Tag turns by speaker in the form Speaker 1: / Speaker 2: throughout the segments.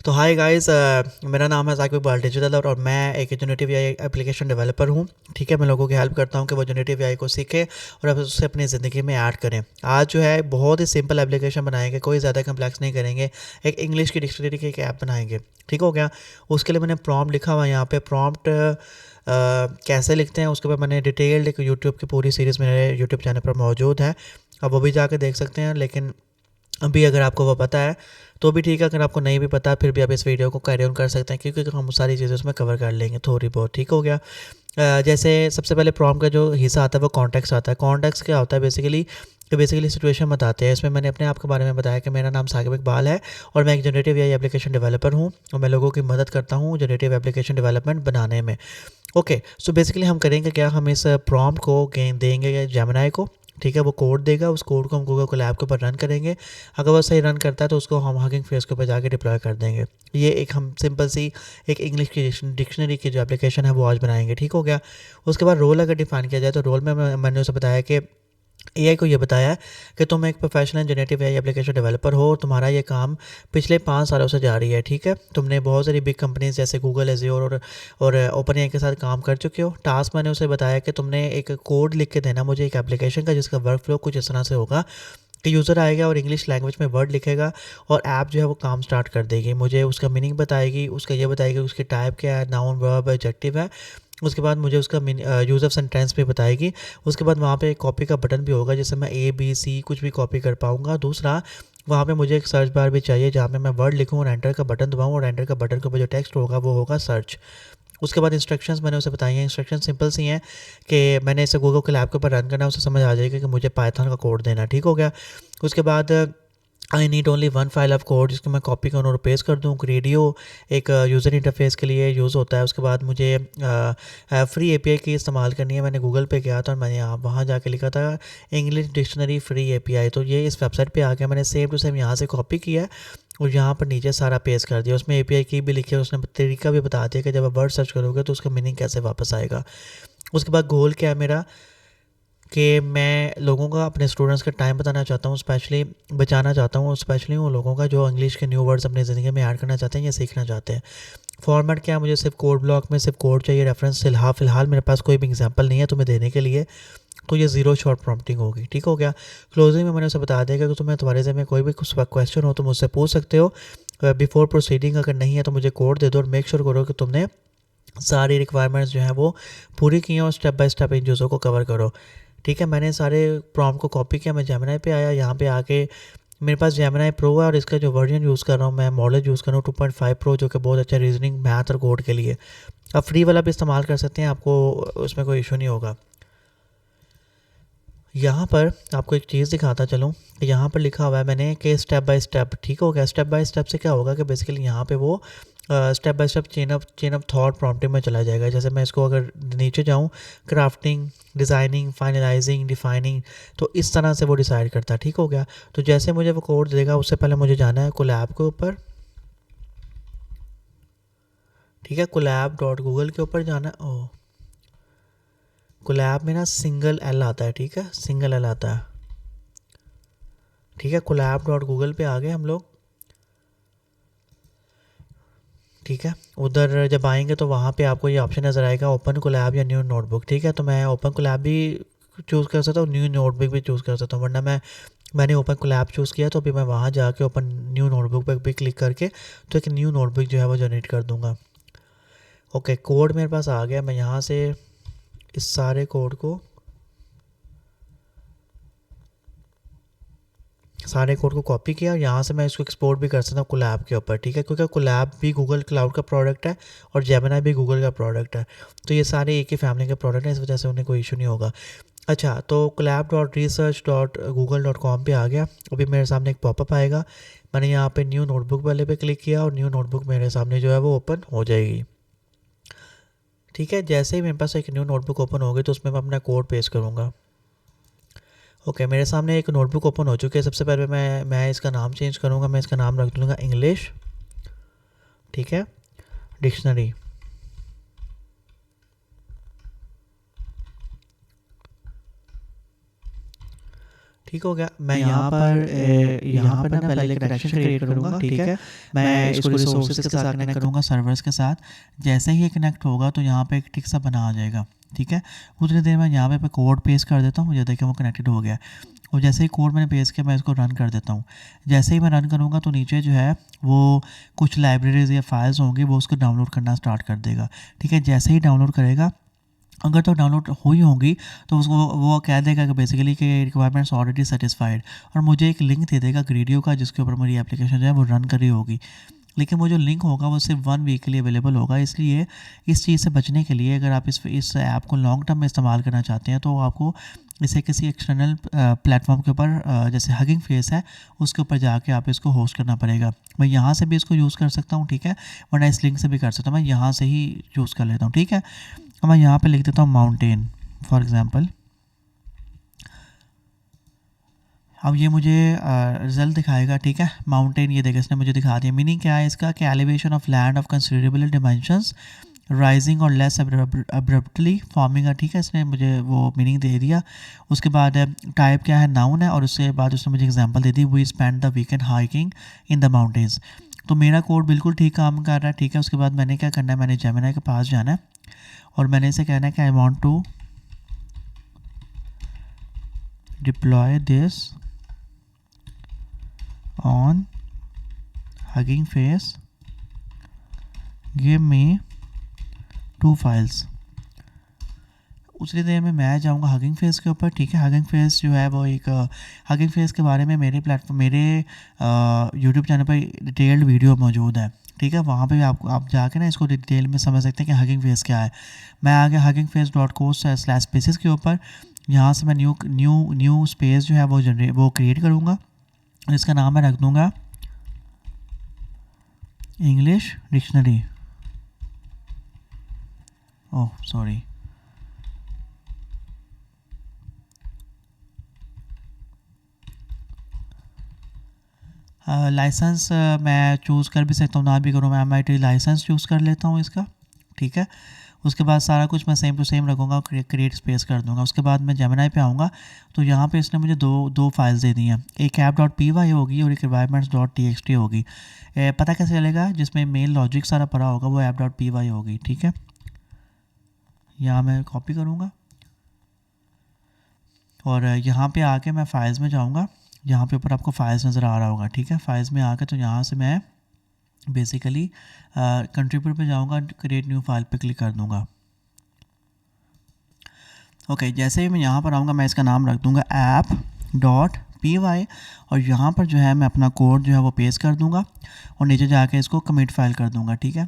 Speaker 1: तो hi guys, मेरा नाम है ज़ाकिर इकबाल डिजिटल और मैं एक जनरेटिव एआई एप्लीकेशन डेवलपर हूँ। ठीक है, मैं लोगों की हेल्प करता हूँ कि वो जनरेटिव एआई को सीखें और अब उसे अपनी ज़िंदगी में ऐड करें। आज जो है बहुत ही सिंपल एप्लीकेशन बनाएंगे, कोई ज़्यादा कम्प्लेक्स नहीं करेंगे। एक इंग्लिश की डिक्शनरी की एक ऐप बनाएंगे। ठीक हो गया। उसके लिए मैंने प्रॉम्प्ट लिखा हुआ है यहाँ पे। प्रॉम्प्ट कैसे लिखते हैं उसके बाद मैंने डिटेल्ड एक यूट्यूब की पूरी सीरीज़ मेरे यूट्यूब चैनल पर मौजूद है। अब वो भी जाके देख सकते हैं। लेकिन अभी अगर आपको वो पता है तो भी ठीक है, अगर आपको नहीं भी पता फिर भी आप इस वीडियो को कैरी ऑन कर सकते हैं, क्योंकि हम सारी चीज़ें उसमें कवर कर लेंगे थोड़ी बहुत। ठीक हो गया। जैसे सबसे पहले प्रॉम्प्ट का जो हिस्सा आता है वो कॉन्टेक्स्ट आता है। कॉन्टेक्स्ट क्या होता है बेसिकली, कि बेसिकली सिचुएशन बताते हैं। इसमें मैंने अपने आप के बारे में बताया कि मेरा नाम साकिब इकबाल है और मैं एक जनरेटिव एआई एप्लीकेशन डेवलपर हूँ और मैं लोगों की मदद करता हूँ जनरेटिव एप्लीकेशन डेवलपमेंट बनाने में। ओके, सो बेसिकली हम करेंगे क्या, हम इस प्रॉम्प्ट को देंगे जेमिनाई को। ठीक है, वो कोड देगा, उस कोड को हम गूगल कोलैब के ऊपर रन करेंगे। अगर वो सही रन करता है तो उसको हम हगिंग फेस के ऊपर जाके डिप्लॉय कर देंगे। ये एक हम सिंपल सी एक इंग्लिश की डिक्शनरी की जो एप्लीकेशन है वो आज बनाएंगे। ठीक हो गया। उसके बाद रोल अगर डिफाइन किया जाए तो रोल में मैंने उसे बताया कि एआई को ये बताया कि तुम एक professional generative AI application developer हो और तुम्हारा ये काम पिछले 5 सालों से जारी है। ठीक है, तुमने बहुत सारी बिग कंपनीज जैसे गूगल, एज्योर और ओपन एआई के साथ काम कर चुके हो। टास्क मैंने उसे बताया कि तुमने एक कोड लिख के देना मुझे एक एप्लीकेशन का, जिसका वर्क फ्लो कुछ इस तरह से होगा कि यूज़र आएगा और इंग्लिश लैंग्वेज में वर्ड लिखेगा और ऐप जो है वो काम स्टार्ट कर देगी। मुझे उसका मीनिंग बताएगी, उसका ये बताएगी उसकी टाइप क्या है, नाउन वर्ब एडजेक्टिव है। उसके बाद मुझे उसका यूज़ ऑफ सेंटेंस भी बताएगी। उसके बाद वहाँ पे एक कॉपी का बटन भी होगा जिससे मैं ए बी सी कुछ भी कॉपी कर पाऊँगा। दूसरा, वहाँ पे मुझे एक सर्च बार भी चाहिए जहाँ पे मैं वर्ड लिखूँ और एंटर का बटन दबाऊँ और एंटर का बटन के ऊपर जो टेक्स्ट होगा वो होगा सर्च। उसके बाद इंस्ट्रक्शंस मैंने उसे बताई हैं। इंस्ट्रक्शन सिंपल सी हैं कि मैंने इसे गूगल के लैब के ऊपर रन करना है, उसे समझ आ जाएगा कि मुझे पाइथन का कोड देना है। ठीक हो गया। उसके बाद I need only one file of code जिसको मैं कॉपी करूँ और पेस्ट कर दूँ। रेडियो एक यूज़र इंटरफेस के लिए यूज़ होता है। उसके बाद मुझे फ्री एपीआई की इस्तेमाल करनी है। मैंने गूगल पे गया था और मैंने यहाँ वहाँ जाके लिखा था इंग्लिश डिक्शनरी फ्री एपीआई, तो ये इस वेबसाइट पे आ गया। मैंने सेम टू सेम यहाँ से कॉपी किया है और यहाँ पर नीचे सारा पेस्ट कर दिया। उसमें एपीआई की भी लिखी है, उसने तरीका भी बता दिया कि जब आप वर्ड सर्च करोगे तो उसका मीनिंग कैसे वापस आएगा। उसके बाद गोल क्या है मेरा, कि मैं लोगों का, अपने स्टूडेंट्स का टाइम बताना चाहता हूँ, स्पेशली बचाना चाहता हूँ, स्पेशली उन लोगों का जो इंग्लिश के न्यू वर्ड्स अपनी ज़िंदगी में ऐड करना चाहते हैं या सीखना चाहते हैं। फॉर्मेट क्या है, मुझे सिर्फ कोड ब्लॉक में सिर्फ कोड चाहिए। रेफरेंस फिलहाल मेरे पास कोई भी एग्जांपल नहीं है तुम्हें देने के लिए, तो ये ज़ीरो शॉर्ट प्रॉम्प्टिंग होगी। ठीक हो गया। क्लोजिंग में मैंने उसे बता दिया कि तुम्हें तुम्हारे ज़िम्मे कोई भी कुछ क्वेश्चन हो तो मुझसे पूछ सकते हो। बिफोर प्रोसीडिंग अगर नहीं है तो मुझे कोड दे दो और मेक श्योर करो कि तुमने सारी रिक्वायरमेंट्स जो हैं वो पूरी की हैं और स्टेप बाय स्टेप इन चीज़ों को कवर करो। ठीक है, मैंने सारे प्रॉम्प्ट को कॉपी किया। मैं जेमिनाई पे आया, यहाँ पे आके मेरे पास जेमिनाई प्रो है और इसका जो वर्जन यूज़ कर रहा हूँ मैं, मॉडल यूज़ कर रहा हूँ 2.5 प्रो, जो कि बहुत अच्छा रीजनिंग, मैथ और कोड के लिए। आप फ्री वाला भी इस्तेमाल कर सकते हैं, आपको उसमें कोई इशू नहीं होगा। यहाँ पर आपको एक चीज़ दिखाता चलूँ, यहाँ पर लिखा हुआ है मैंने कि स्टेप बाय स्टेप। ठीक हो गया। स्टेप बाय स्टेप से क्या होगा कि बेसिकली यहाँ पे वो step by step chain of thought prompting में चला जाएगा। जैसे मैं इसको अगर नीचे जाऊँ, क्राफ्टिंग, डिज़ाइनिंग, फाइनलाइजिंग, डिफाइनिंग, तो इस तरह से वो डिसाइड करता है। ठीक हो गया। तो जैसे मुझे वो कोड देगा उससे पहले मुझे जाना है कोलैब के ऊपर। ठीक है, कोलैब डॉट गूगल के ऊपर जाना है। ओह, कोलैब में ना सिंगल एल आता है। ठीक है, सिंगल एल आता है। ठीक है, कोलैब डॉट गूगल पे आ गए हम लोग। ठीक है, उधर जब आएंगे तो वहाँ पे आपको ये ऑप्शन नज़र आएगा, ओपन कोलैब या न्यू नोटबुक। ठीक है, तो मैं ओपन कोलैब भी चूज़ कर सकता हूँ, न्यू नोटबुक भी चूज़ कर सकता हूँ, वरना मैंने ओपन कोलैब चूज़ किया तो अभी मैं वहाँ जाके ओपन न्यू नोटबुक पर भी क्लिक करके तो एक न्यू नोटबुक जो है वो जनरेट कर दूँगा। ओके, कोड मेरे पास आ गया। मैं यहाँ से इस सारे कोड को कॉपी किया, यहाँ से मैं इसको एक्सपोर्ट भी कर सकता हूँ कोलैब के ऊपर। ठीक है, क्योंकि कोलैब भी गूगल क्लाउड का प्रोडक्ट है और जेमिनी भी गूगल का प्रोडक्ट है, तो ये सारे एक ही फैमिली के प्रोडक्ट हैं, इस वजह से उन्हें कोई इशू नहीं होगा। अच्छा, तो collab.research.google.com पे आ गया। अभी मेरे सामने एक पॉपअप आएगा। मैंने यहाँ पे न्यू नोटबुक वाले पे क्लिक किया और न्यू नोटबुक मेरे सामने जो है वो ओपन हो जाएगी। ठीक है, जैसे ही मेरे पास एक न्यू नोटबुक ओपन होगी तो उसमें मैं अपना कोड पेस्ट करूँगा। ओके, मेरे सामने एक नोटबुक ओपन हो चुकी है। सबसे पहले मैं इसका नाम चेंज करूँगा। मैं इसका नाम रख दूँगा इंग्लिश। ठीक है, डिक्शनरी। ठीक हो गया। मैं यहाँ पर ना पहले एक कनेक्शन क्रिएट करूँगा, ठीक है। मैं इसको रिसोर्सेज के साथ कनेक्ट करूँगा, सर्वर्स के साथ। जैसे ही ये कनेक्ट होगा तो यहाँ पे एक टिक सा बना आ जाएगा, ठीक है। उतनी देर में यहाँ पे कोड पेस्ट कर देता हूँ, मुझे देखें वो कनेक्टेड हो गया। और जैसे ही कोड मैंने पेस्ट किया मैं इसको रन कर देता हूँ। जैसे ही मैं रन करूँगा तो नीचे जो है वो कुछ लाइब्रेरीज या फाइल्स होंगी, वो उसको डाउनलोड करना स्टार्ट कर देगा, ठीक है। जैसे ही डाउनलोड करेगा, अगर तो डाउनलोड हुई होंगी तो उसको वो कह देगा कि बेसिकली कि रिक्वायरमेंट्स ऑलरेडी सेटिस्फाइड, और मुझे एक लिंक दे देगा वीडियो का जिसके ऊपर मेरी एप्लीकेशन जो है वो रन कर रही होगी। लेकिन वो जो लिंक होगा वो सिर्फ 1 वीक के लिए अवेलेबल होगा। इसलिए इस चीज़ से बचने के लिए, अगर आप इस ऐप को लॉन्ग टर्म में इस्तेमाल करना चाहते हैं, तो आपको इसे किसी एक्सटर्नल प्लेटफॉर्म के ऊपर जैसे हगिंग फेस है उसके ऊपर जाके आप इसको होस्ट करना पड़ेगा। मैं यहाँ से भी इसको यूज़ कर सकता हूँ, ठीक है, वरना इस लिंक से भी कर सकता हूँ। मैं यहाँ से ही यूज़ कर लेता हूँ, ठीक है। अब मैं यहाँ पे लिख देता हूँ माउंटेन फॉर एग्ज़ाम्पल। अब ये मुझे रिज़ल्ट दिखाएगा, ठीक है। माउंटेन ये देखिए इसने मुझे दिखा दिया। मीनिंग क्या है इसका कि elevation of land of considerable dimensions rising और लेस अब्रप्टली फॉर्मिंग है, ठीक है। इसने मुझे वो मीनिंग दे दिया। उसके बाद टाइप क्या है, नाउन है, और उसके बाद उसने मुझे एग्जांपल दे दी, we spend the weekend hiking in the mountains. तो मेरा कोड बिल्कुल ठीक काम कर रहा है, ठीक है। उसके बाद मैंने क्या करना है, मैंने जेमिनी के पास जाना है और मैंने इसे कहना है कि I want to deploy this on Hugging Face, give me 2 files. उतनी देर में मैं जाऊंगा हगिंग फेस के ऊपर, ठीक है। हगिंग फेस जो है वो एक हगिंग फेस के बारे में मेरे यूट्यूब चैनल पर डिटेल्ड वीडियो मौजूद है, ठीक है। वहाँ पे भी आप जाके ना इसको डिटेल में समझ सकते हैं कि हगिंग फेस क्या है। मैं आगे hugingface.co/spaces के ऊपर यहाँ से मैं न्यू स्पेस जो है वो क्रिएट करूँगा। इसका नाम मैं रख दूँगा English dictionary. Oh sorry, license मैं चूज़ कर भी सकता हूँ, ना भी करूँ। मैं MIT लाइसेंस चूज़ कर लेता हूँ इसका, ठीक है। उसके बाद सारा कुछ मैं सेम टू सेम रखूँगा, क्रिएट स्पेस कर दूँगा। उसके बाद मैं जेमिनी पे आऊँगा तो यहाँ पे इसने मुझे दो फाइल्स दे दी हैं, एक app.py होगी और एक requirements.txt होगी। पता कैसे चलेगा, जिसमें मेन लॉजिक सारा पड़ा होगा वो app.py होगी, ठीक है। यहाँ मैं कॉपी करूँगा और यहाँ पे आके मैं फाइल्स में जाऊँगा। यहाँ पे ऊपर आपको फाइल्स नज़र आ रहा होगा, ठीक है। फाइल्स में आके तो यहाँ से मैं बेसिकली कंट्रीब्यूट पे जाऊँगा, क्रिएट न्यू फाइल पे क्लिक कर दूँगा। ओके, जैसे ही मैं यहाँ पर आऊँगा मैं इसका नाम रख दूँगा app.py और यहाँ पर जो है मैं अपना कोड जो है वो पेस्ट कर दूँगा और नीचे जाके इसको कमिट फाइल कर दूँगा, ठीक है।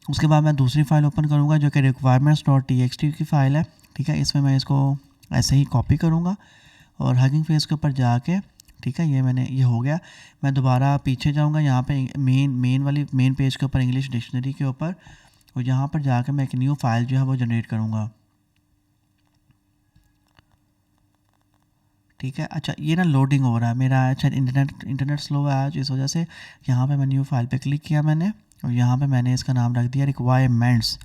Speaker 1: उसके बाद मैं दूसरी फाइल ओपन करूँगा जो कि requirements.txt की फ़ाइल है, ठीक है। इसमें मैं इसको ऐसे ही कॉपी करूँगा और हगिंग फेस के ऊपर जाके, ठीक है, ये हो गया। मैं दोबारा पीछे जाऊँगा यहाँ पे मेन पेज के ऊपर इंग्लिश डिक्शनरी के ऊपर, और यहाँ पर जाके मैं एक न्यू फाइल जो है वो जनरेट करूँगा, ठीक है। अच्छा, ये ना लोडिंग हो रहा है मेरा, अच्छा इंटरनेट स्लो है आज, इस वजह से। यहाँ पे मैं न्यू फाइल पे क्लिक किया मैंने और यहाँ पे मैंने इसका नाम रख दिया रिक्वायरमेंट्स,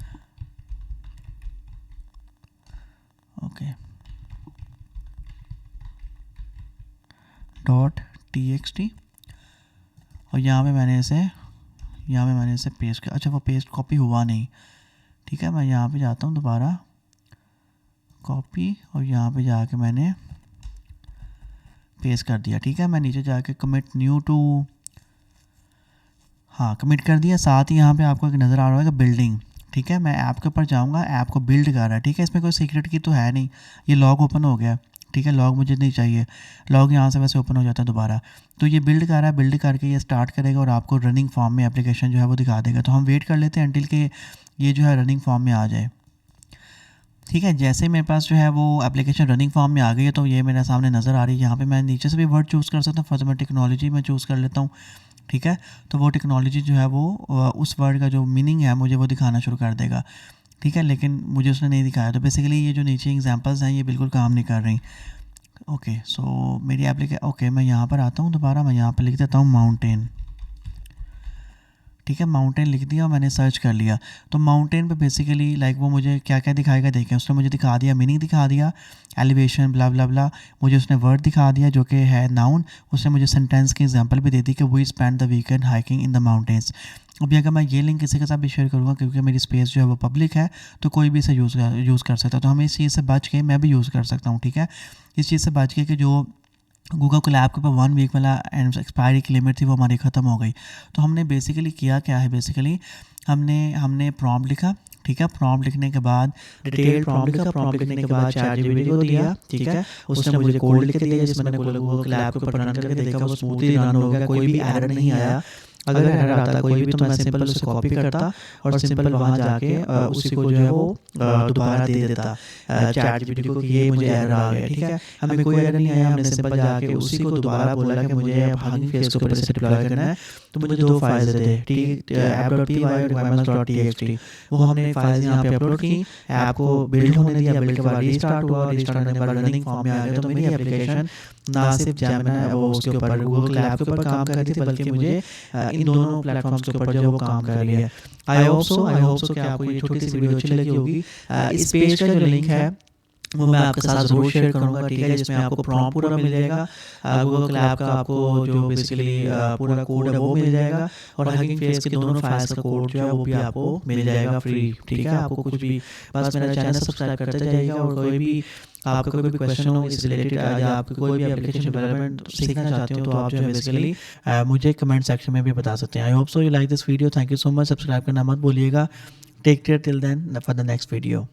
Speaker 1: ओके .txt और यहाँ पे मैंने इसे पेस्ट किया। अच्छा, वो पेस्ट कॉपी हुआ नहीं, ठीक है। मैं यहाँ पे जाता हूँ दोबारा, कॉपी, और यहाँ पे जाके मैंने पेस्ट कर दिया, ठीक है। मैं नीचे जाके कमिट न्यू टू, हाँ कमिट कर दिया। साथ ही यहाँ पे आपको एक नज़र आ रहा है बिल्डिंग, ठीक है। मैं ऐप के ऊपर जाऊँगा, ऐप को बिल्ड कर रहा है, ठीक है। इसमें कोई सीक्रेट की तो है नहीं, ये लॉग ओपन हो गया, ठीक है। लॉग मुझे नहीं चाहिए, लॉग यहाँ से वैसे ओपन हो जाता है दोबारा। तो ये बिल्ड कर रहा है, बिल्ड करके ये स्टार्ट करेगा और आपको रनिंग फॉर्म में एप्लीकेशन जो है वो दिखा देगा। तो हम वेट कर लेते हैं एंटिल के ये जो है रनिंग फॉर्म में आ जाए, ठीक है। जैसे ही मेरे पास जो है वो एप्लीकेशन रनिंग फॉर्म में आ गई है तो ये मेरे सामने नज़र आ रही है। यहाँ पे मैं नीचे से भी वर्ड चूज़ कर सकता हूँ, फर्स्ट मैं टेक्नोलॉजी में चूज़ कर लेता हूँ, ठीक है। तो वो टेक्नोलॉजी जो है वो उस वर्ड का जो मीनिंग है मुझे वो दिखाना शुरू कर देगा, ठीक है। लेकिन मुझे उसने नहीं दिखाया, तो बेसिकली ये जो नीचे एग्जांपल्स हैं ये बिल्कुल काम नहीं कर रही। ओके, सो मेरी ओके, मैं यहाँ पर आता हूँ दोबारा, मैं यहाँ पर लिख देता हूँ माउंटेन, ठीक है, माउंटेन लिख दिया और मैंने सर्च कर लिया। तो माउंटेन पे बेसिकली लाइक वो मुझे क्या क्या दिखाएगा देखें, उसने मुझे दिखा दिया मीनिंग दिखा दिया, एलिवेशन ब्ला ब्ला ब्ला, मुझे उसने वर्ड दिखा दिया जो कि है नाउन, उसने मुझे सेंटेंस की एग्जांपल भी दे दी कि we spend the weekend hiking in the mountains. अभी अगर मैं ये लिंक किसी के साथ भी शेयर करूँगा क्योंकि मेरी स्पेस जो है वो पब्लिक है तो कोई भी इसे यूज़ कर सकता है, तो हमें इस चीज़ से बच के मैं भी यूज़ कर सकता हूँ। ठीक है, इस चीज़ से बच के कि जो गूगल कोलैब के ऊपर 1 वीक वाला एंड एक्सपायरी की लिमिट थी वो हमारी ख़त्म हो गई। तो हमने बेसिकली किया क्या है, बेसिकली हमने प्रॉम्प्ट लिखा। ठीक है, प्रॉम्प्ट लिखने के बाद डिटेल प्रॉम्प्ट लिखा, प्रॉम्प्ट लिखने के बाद ChatGPT को दिया। ठीक है, उसने मुझे कोड लिख के दिया जिसमें मैंने गूगल कोलैब के ऊपर रन करके देखा, वो स्मूथली रन हो गया, कोई भी एरर नहीं आया। अगर एरर आता कोई भी तो मैं सिंपल उसे कॉपी करता और सिंपल वहाँ जाके उसी को जो है वो दोबारा दे देता ChatGPT को कि ये मुझे एरर आ गया। ठीक है, हमें कोई एरर नहीं आया, हमने सिंपल जाके उसी को दोबारा बोला कि मुझे हगिंग फेस के ऊपर इसे डिप्लॉय करना है, तो मुझे 2 फाइल्स दे, ठीक app.py और requirements.txt। वो हमने फाइल्स यहाँ पे अपलोड की, ऐप को बिल्ड होने दिया, बिल्ड के बाद रीस्टार्ट हुआ, रीस्टार्ट होने के बाद रनिंग फॉर्म में आ गया। तो मेरी एप्लीकेशन ना सिर्फ जेमिनी वो उसके ऊपर गूगल कोलैब के ऊपर काम कर रही थी बल्कि मुझे इन दोनों प्लेटफॉर्म्स के ऊपर जो वो काम कर रही है। आई होप सो कि आपको ये छोटी सी वीडियो अच्छी लगी होगी। इस पेज का जो लिंक है वो मैं आपके साथ ज़रूर शेयर करूंगा। ठीक है, जिसमें आपको प्रॉम्प्ट पूरा मिल जाएगा, गूगल कोलैब का आपको जो बेसिकली पूरा कोड है वो मिल जाएगा, और हगिंग फेस के दोनों फाइल्स का कोड जो है वो भी आपको मिल जाएगा फ्री। ठीक है, आपको कुछ भी बस मेरा चैनल सब्सक्राइब करते जाइएगा, और कोई भी आपका कोई भी क्वेश्चन हो इस रिलेटेड या आपको कोई भी एप्लीकेशन डेवलपमेंट सीखना चाहते हो तो आप जो है बेसिकली मुझे कमेंट सेक्शन में भी बता सकते हैं। I hope so you like this video. Thank you so much, subscribe करना मत भूलिएगा। Take care till then for the next video.